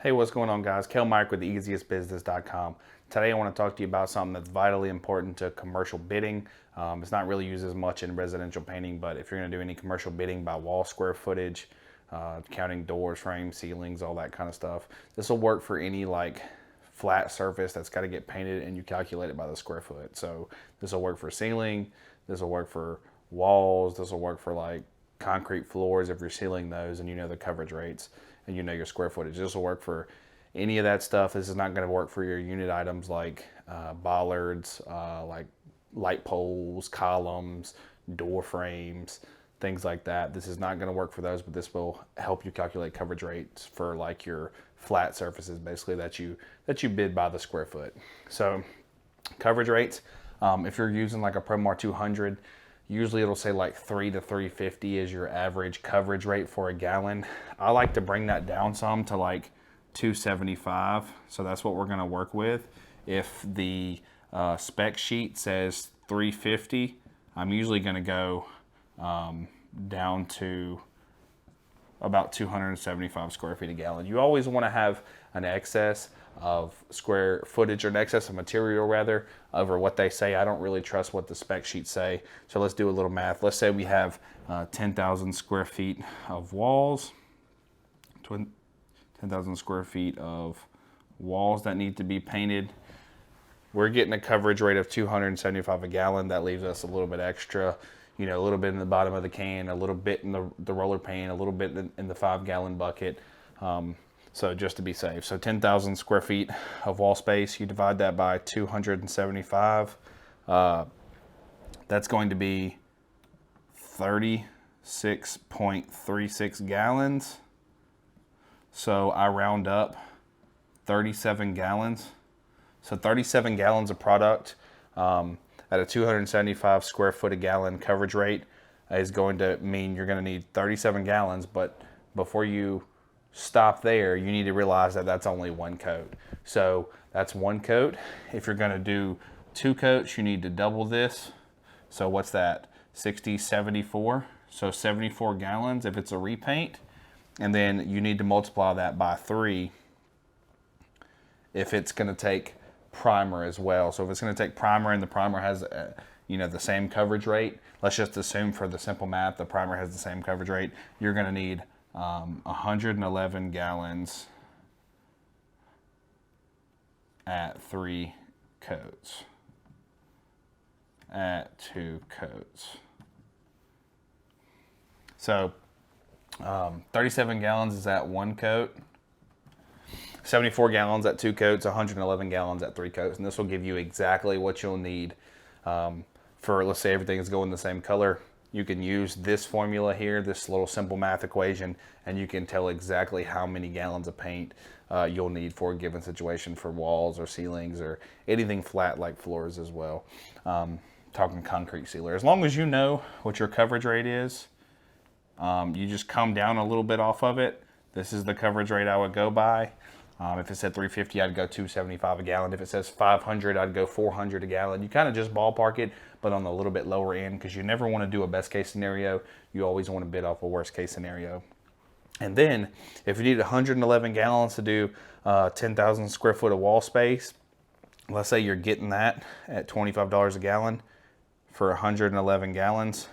Hey, what's going on, guys? Kel Mike with theeasiestbusiness.com. Today, I want to talk to you about something that's vitally important to commercial bidding. It's not really used as much in residential painting, but if you're going to do any commercial bidding by wall square footage, counting doors, frames, ceilings, all that kind of stuff, this will work for any flat surface that's got to get painted, and you calculate it by the square foot. So this will work for ceiling, this will work for walls, this will work for concrete floors if you're sealing those and you know the coverage rates and you know your square footage. This will work for any of that stuff. This is not going to work for your unit items like bollards, like light poles, columns, door frames, things like that. This is not going to work for those, but this will help you calculate coverage rates for like your flat surfaces, basically that you bid by the square foot. So coverage rates, if you're using like a Promar 200, usually it'll say like 3 to 350 is your average coverage rate for a gallon. I like to bring that down some to like 275. So that's what we're going to work with. If the spec sheet says 350, I'm usually going to go down to about 275 square feet a gallon. You always want to have an excess of square footage, or an excess of material rather, over what they say. I don't really trust what the spec sheets say. So let's do a little math. Let's say we have 10,000 square feet of walls, 10,000 square feet of walls that need to be painted. We're getting a coverage rate of 275 a gallon. That leaves us a little bit extra, a little bit in the bottom of the can, a little bit in the roller pan, a little bit in the 5-gallon bucket. So just to be safe. So 10,000 square feet of wall space, you divide that by 275. That's going to be 36.36 gallons. So I round up 37 gallons. So 37 gallons of product at a 275 square foot a gallon coverage rate is going to mean you're going to need 37 gallons. But before you stop there, you need to realize that that's only one coat. So that's one coat. If you're going to do 2 coats, you need to double this. So what's that? 60, 74. So 74 gallons if it's a repaint. And then you need to multiply that by 3 if it's going to take primer as well. So if it's going to take primer and the primer has the same coverage rate, let's just assume for the simple math the primer has the same coverage rate, you're going to need 111 gallons at 3 coats, at 2 coats. So 37 gallons is at 1 coat, 74 gallons at 2 coats, 111 gallons at 3 coats. And this will give you exactly what you'll need for, let's say everything is going the same color. You can use this formula here, this little simple math equation, and you can tell exactly how many gallons of paint you'll need for a given situation for walls or ceilings or anything flat like floors as well. Talking concrete sealer. As long as you know what your coverage rate is, you just come down a little bit off of it. This is the coverage rate I would go by. If it said 350, I'd go 275 a gallon. If it says 500, I'd go 400 a gallon. You kind of just ballpark it, but on the little bit lower end, because you never want to do a best case scenario. You always want to bid off a worst case scenario. And then if you need 111 gallons to do 10,000 square foot of wall space, let's say you're getting that at $25 a gallon for 111 gallons.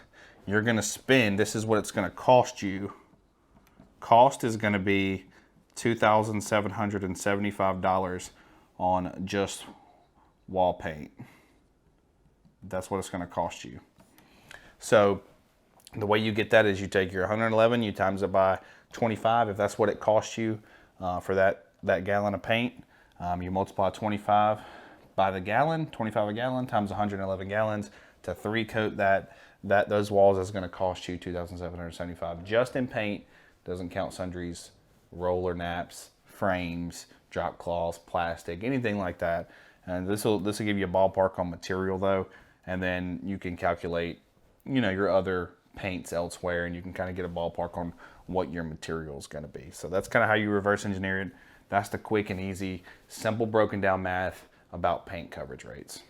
You're going to spend, this is what it's going to cost you. Cost is going to be $2,775 on just wall paint. That's what it's going to cost you. So the way you get that is you take your 111, you times it by 25, if that's what it costs you for that gallon of paint. You multiply 25 by the gallon, 25 a gallon times 111 gallons to 3 coat those walls is going to cost you $2,775 just in paint. Doesn't count sundries, roller naps, frames, drop cloths, plastic, anything like that. And this will give you a ballpark on material though, and then you can calculate, your other paints elsewhere, and you can kind of get a ballpark on what your material is going to be. So that's kind of how you reverse engineer it. That's the quick and easy, simple broken down math about paint coverage rates.